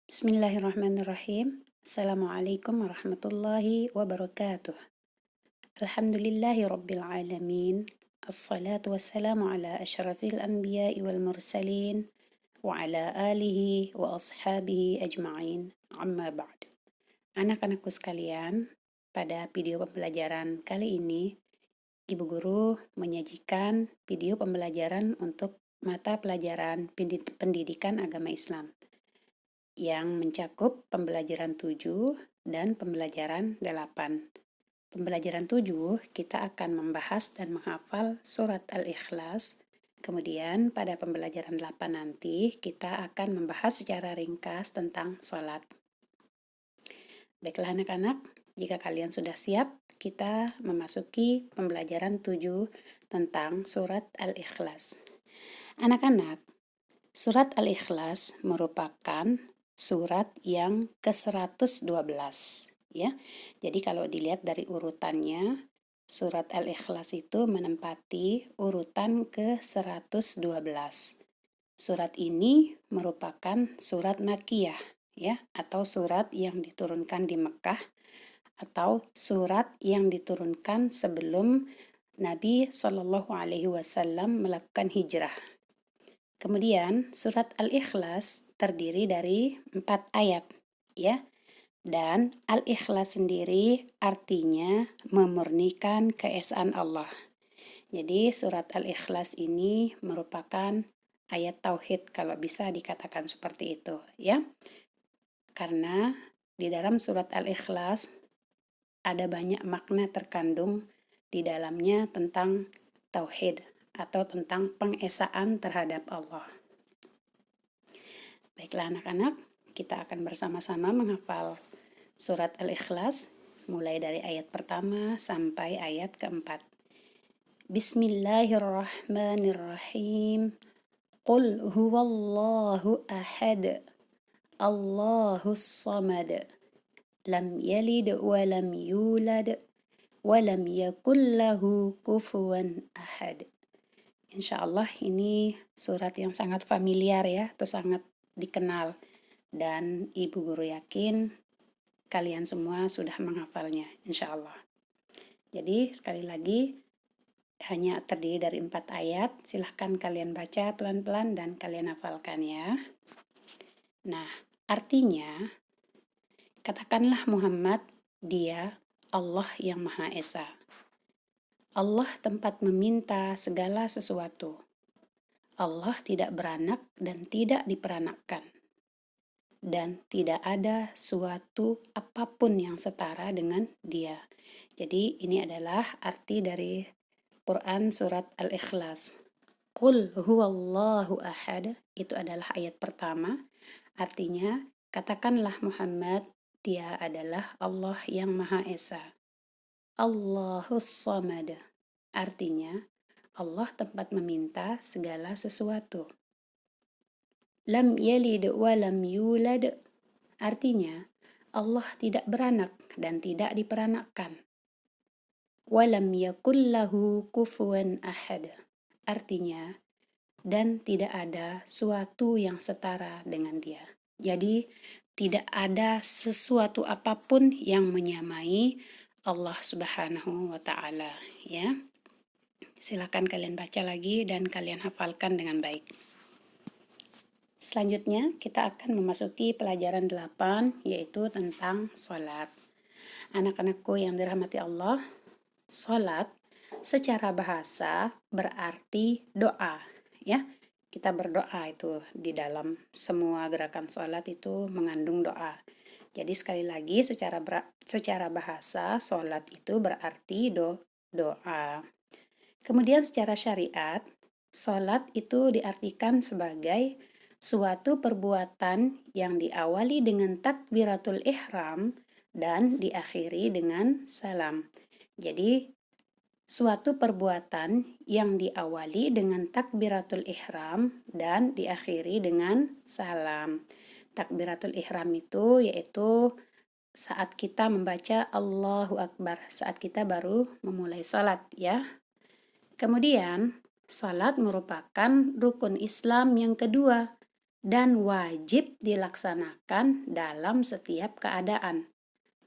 Bismillahirrahmanirrahim. Assalamualaikum warahmatullahi wabarakatuh. Alhamdulillahi rabbil alamin. Assalatu wassalamu ala asyrafil anbiya'i wal mursalin wa ala alihi wa ashabihi ajma'in. Amma ba'd. Anak-anakku sekalian, pada video pembelajaran kali ini, Ibu Guru menyajikan video pembelajaran untuk mata pelajaran pendidikan agama Islam yang mencakup pembelajaran 7 dan pembelajaran 8. Pembelajaran 7 kita akan membahas dan menghafal surat Al-Ikhlas. Kemudian pada pembelajaran 8 nanti kita akan membahas secara ringkas tentang sholat. Baiklah anak-anak, jika kalian sudah siap, kita memasuki pembelajaran 7 tentang surat Al-Ikhlas. Anak-anak, surat Al-Ikhlas merupakan surat yang ke-112 ya. Jadi kalau dilihat dari urutannya, surat Al-Ikhlas itu menempati urutan ke-112. Surat ini merupakan surat Makkiyah ya, atau surat yang diturunkan di Mekah, atau surat yang diturunkan sebelum Nabi Shallallahu Alaihi Wasallam melakukan hijrah. Kemudian surat Al-Ikhlas terdiri dari 4 ayat ya. Dan Al-Ikhlas sendiri artinya memurnikan keesaan Allah. Jadi surat Al-Ikhlas ini merupakan ayat tauhid kalau bisa dikatakan seperti itu ya. Karena di dalam surat Al-Ikhlas ada banyak makna terkandung di dalamnya tentang tauhid atau tentang pengesaan terhadap Allah. Baiklah anak-anak, kita akan bersama-sama menghafal surat Al-Ikhlas mulai dari ayat pertama sampai ayat keempat. Bismillahirrahmanirrahim. Qul huwallahu ahad. Allahus samad. Lam yalid wa lam yulad wa lam yakul lahu kufuwan ahad. Insya Allah ini surat yang sangat familiar ya, atau sangat dikenal. Dan Ibu Guru yakin kalian semua sudah menghafalnya, insya Allah. Jadi sekali lagi, hanya terdiri dari 4 ayat. Silahkan kalian baca pelan-pelan dan kalian hafalkan ya. Nah, artinya, katakanlah Muhammad, dia Allah yang Maha Esa. Allah tempat meminta segala sesuatu. Allah tidak beranak dan tidak diperanakkan. Dan tidak ada suatu apapun yang setara dengan Dia. Jadi ini adalah arti dari Quran surat Al-Ikhlas. Qul huwallahu ahad, itu adalah ayat pertama. Artinya, katakanlah Muhammad, Dia adalah Allah yang Maha Esa. Allahus samad. Artinya, Allah tempat meminta segala sesuatu. Lam yalid wa lam yulad. Artinya, Allah tidak beranak dan tidak diperanakkan. Wa lam yakul lahu kufuwan ahad. Artinya, dan tidak ada suatu yang setara dengan Dia. Jadi, tidak ada sesuatu apapun yang menyamai Allah Subhanahu wa Ta'ala ya. Silakan kalian baca lagi dan kalian hafalkan dengan baik. Selanjutnya kita akan memasuki pelajaran 8, yaitu tentang sholat. Anak-anakku yang dirahmati Allah, sholat secara bahasa berarti doa ya. Kita berdoa itu di dalam semua gerakan sholat itu mengandung doa. Jadi sekali lagi secara bahasa sholat itu berarti doa. Kemudian secara syariat, sholat itu diartikan sebagai suatu perbuatan yang diawali dengan takbiratul ihram dan diakhiri dengan salam. Jadi, suatu perbuatan yang diawali dengan takbiratul ihram dan diakhiri dengan salam. Takbiratul ihram itu yaitu saat kita membaca Allahu Akbar, saat kita baru memulai sholat ya. Kemudian, salat merupakan rukun Islam yang kedua dan wajib dilaksanakan dalam setiap keadaan.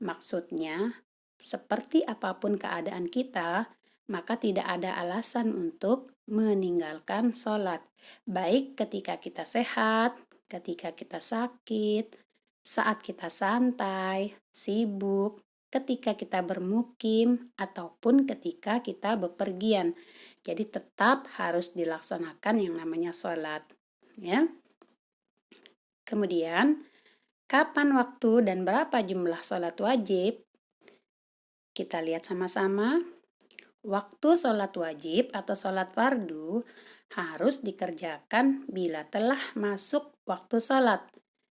Maksudnya, seperti apapun keadaan kita, maka tidak ada alasan untuk meninggalkan sholat. Baik ketika kita sehat, ketika kita sakit, saat kita santai, sibuk, ketika kita bermukim, ataupun ketika kita bepergian. Jadi tetap harus dilaksanakan yang namanya sholat. Ya. Kemudian, kapan waktu dan berapa jumlah sholat wajib? Kita lihat sama-sama. Waktu sholat wajib atau sholat fardu harus dikerjakan bila telah masuk waktu sholat.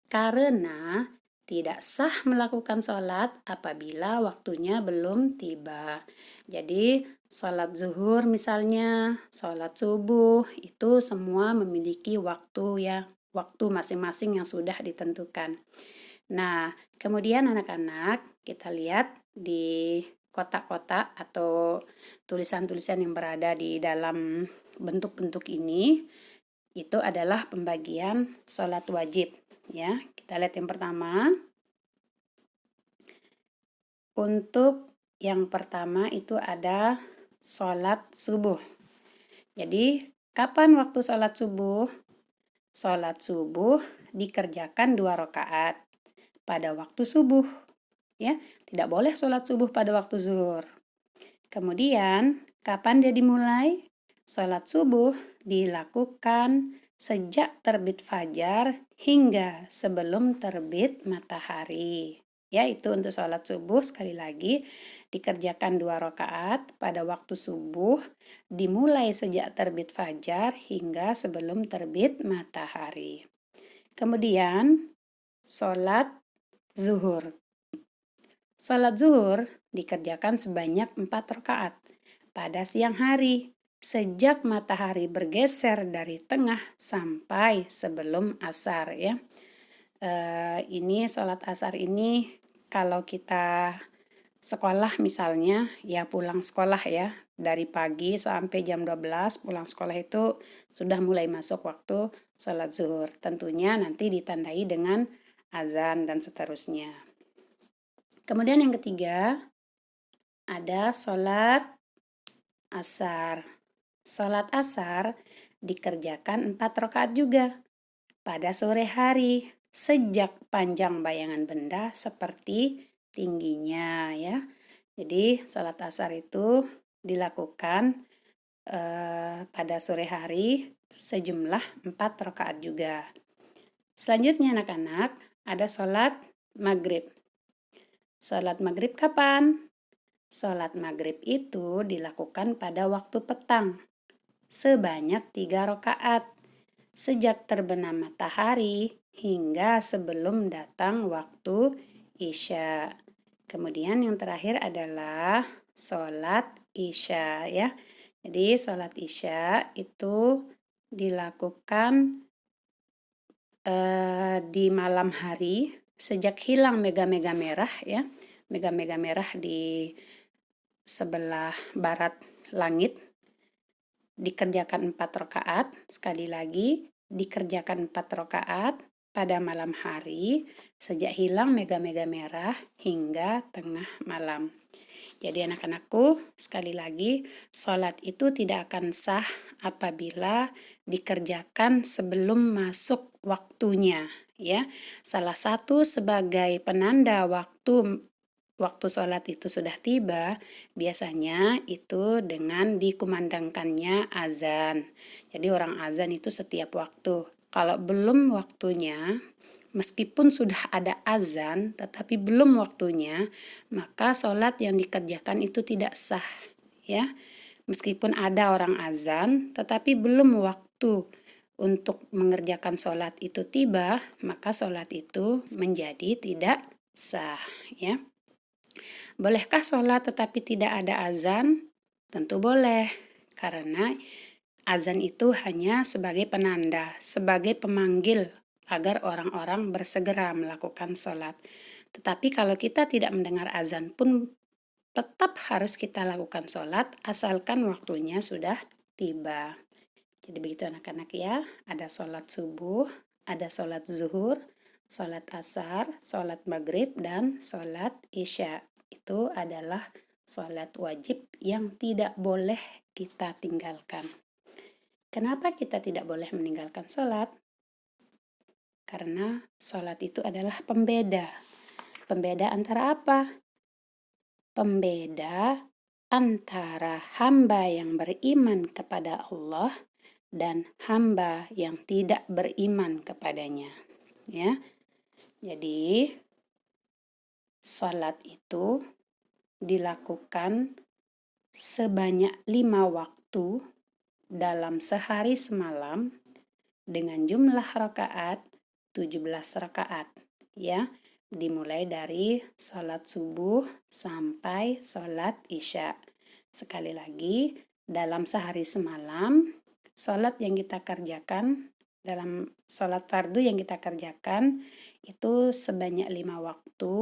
Karena tidak sah melakukan sholat apabila waktunya belum tiba. Jadi sholat zuhur misalnya, sholat subuh itu semua memiliki waktu masing-masing yang sudah ditentukan. Nah, kemudian anak-anak kita lihat di kotak-kotak atau tulisan-tulisan yang berada di dalam bentuk-bentuk ini, itu adalah pembagian sholat wajib. Ya, kita lihat yang pertama. Untuk yang pertama itu ada sholat subuh. Jadi, kapan waktu sholat subuh? Sholat subuh dikerjakan 2 rakaat pada waktu subuh. Ya, tidak boleh sholat subuh pada waktu zuhur. Kemudian, kapan dia dimulai? Sholat subuh dilakukan sejak terbit fajar hingga sebelum terbit matahari. Ya, itu untuk sholat subuh sekali lagi dikerjakan 2 rakaat pada waktu subuh, dimulai sejak terbit fajar hingga sebelum terbit matahari. Kemudian, sholat zuhur. Sholat zuhur dikerjakan sebanyak 4 rakaat pada siang hari, sejak matahari bergeser dari tengah sampai sebelum asar ya. Ini sholat asar ini kalau kita sekolah misalnya, ya pulang sekolah ya, dari pagi sampai jam 12 pulang sekolah itu sudah mulai masuk waktu sholat zuhur. Tentunya nanti ditandai dengan azan dan seterusnya. Kemudian yang ketiga, ada sholat asar. Sholat asar dikerjakan 4 rakaat juga pada sore hari, sejak panjang bayangan benda seperti tingginya ya. Jadi sholat asar itu dilakukan pada sore hari sejumlah 4 rakaat juga. Selanjutnya anak-anak, ada sholat maghrib. Sholat maghrib kapan? Sholat maghrib itu dilakukan pada waktu petang sebanyak 3 rakaat sejak terbenam matahari hingga sebelum datang waktu isya. Kemudian yang terakhir adalah sholat isya ya. Jadi sholat isya itu dilakukan di malam hari sejak hilang mega-mega merah ya. Mega-mega merah di sebelah barat langit. Dikerjakan 4 rakaat, sekali lagi dikerjakan 4 rakaat pada malam hari sejak hilang mega-mega merah hingga tengah malam. Jadi anak-anakku, sekali lagi sholat itu tidak akan sah apabila dikerjakan sebelum masuk waktunya ya. Salah satu sebagai penanda waktu sholat itu sudah tiba, biasanya itu dengan dikumandangkannya azan. Jadi orang azan itu setiap waktu. Kalau belum waktunya, meskipun sudah ada azan, tetapi belum waktunya, maka sholat yang dikerjakan itu tidak sah. Ya, meskipun ada orang azan, tetapi belum waktu untuk mengerjakan sholat itu tiba, maka sholat itu menjadi tidak sah. Ya. Bolehkah sholat tetapi tidak ada azan? Tentu boleh, karena azan itu hanya sebagai penanda, sebagai pemanggil agar orang-orang bersegera melakukan sholat. Tetapi kalau kita tidak mendengar azan pun tetap harus kita lakukan sholat asalkan waktunya sudah tiba. Jadi begitu anak-anak ya, ada sholat subuh, Ada sholat zuhur, sholat asar, sholat maghrib, dan sholat isya. Itu adalah sholat wajib yang tidak boleh kita tinggalkan. Kenapa kita tidak boleh meninggalkan sholat? Karena sholat itu adalah pembeda. Pembeda antara apa? Pembeda antara hamba yang beriman kepada Allah dan hamba yang tidak beriman kepadanya. Ya, jadi salat itu dilakukan sebanyak 5 waktu dalam sehari semalam dengan jumlah rakaat 17 rakaat. Ya, dimulai dari sholat subuh sampai sholat isya. Sekali lagi, dalam sehari semalam, sholat yang kita kerjakan, dalam sholat fardu yang kita kerjakan, itu sebanyak 5 waktu,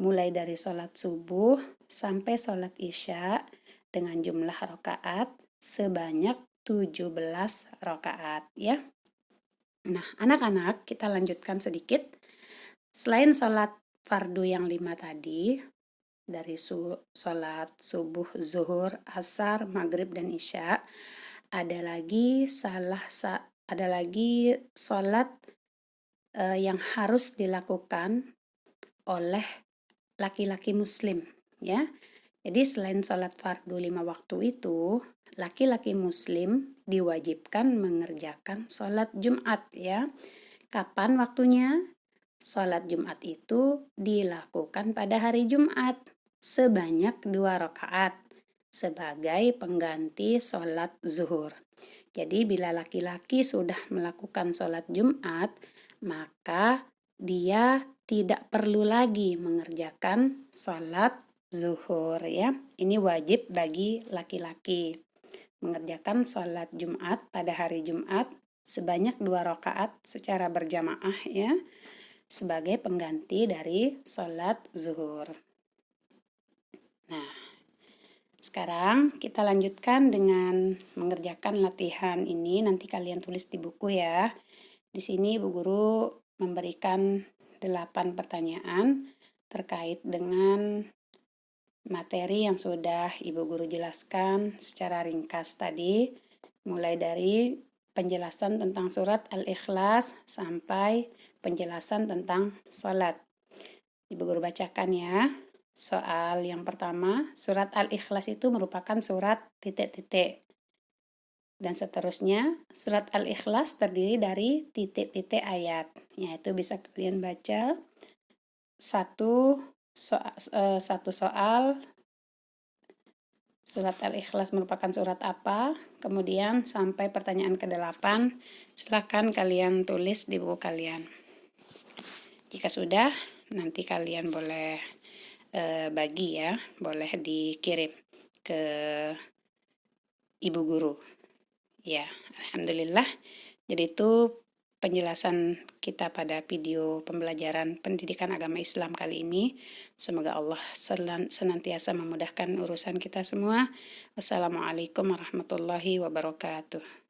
mulai dari sholat subuh sampai sholat isya, dengan jumlah rakaat sebanyak 17 rakaat. Ya. Nah, anak-anak, kita lanjutkan sedikit. Selain sholat fardu yang 5 tadi, dari sholat subuh, zuhur, asar, maghrib, dan isya, ada lagi sholat yang harus dilakukan oleh laki-laki muslim, ya. Jadi selain sholat fardu 5 waktu itu, laki-laki muslim diwajibkan mengerjakan sholat Jumat, ya. Kapan waktunya? Sholat Jumat itu dilakukan pada hari Jumat sebanyak 2 rakaat sebagai pengganti sholat zuhur. Jadi bila laki-laki sudah melakukan sholat Jumat, maka dia tidak perlu lagi mengerjakan sholat zuhur, ya. Ini wajib bagi laki-laki mengerjakan sholat Jumat pada hari Jumat sebanyak 2 rakaat secara berjamaah, ya, sebagai pengganti dari sholat zuhur. Nah, sekarang kita lanjutkan dengan mengerjakan latihan ini. Nanti kalian tulis di buku, ya. Di sini Bu Guru memberikan 8 pertanyaan terkait dengan materi yang sudah Ibu Guru jelaskan secara ringkas tadi, mulai dari penjelasan tentang surat Al-Ikhlas sampai penjelasan tentang sholat. Ibu Guru bacakan, ya. Soal yang pertama, surat Al-Ikhlas itu merupakan surat titik-titik. Dan seterusnya, surat Al-Ikhlas terdiri dari titik-titik ayat. Yaitu bisa kalian baca satu soal surat Al-Ikhlas merupakan surat apa, kemudian sampai pertanyaan ke-8. Silakan kalian tulis di buku kalian. Jika sudah, nanti kalian boleh bagi, ya, boleh dikirim ke Ibu Guru. Ya, alhamdulillah. Jadi itu penjelasan kita pada video pembelajaran pendidikan agama Islam kali ini. Semoga Allah senantiasa memudahkan urusan kita semua. Wassalamualaikum warahmatullahi wabarakatuh.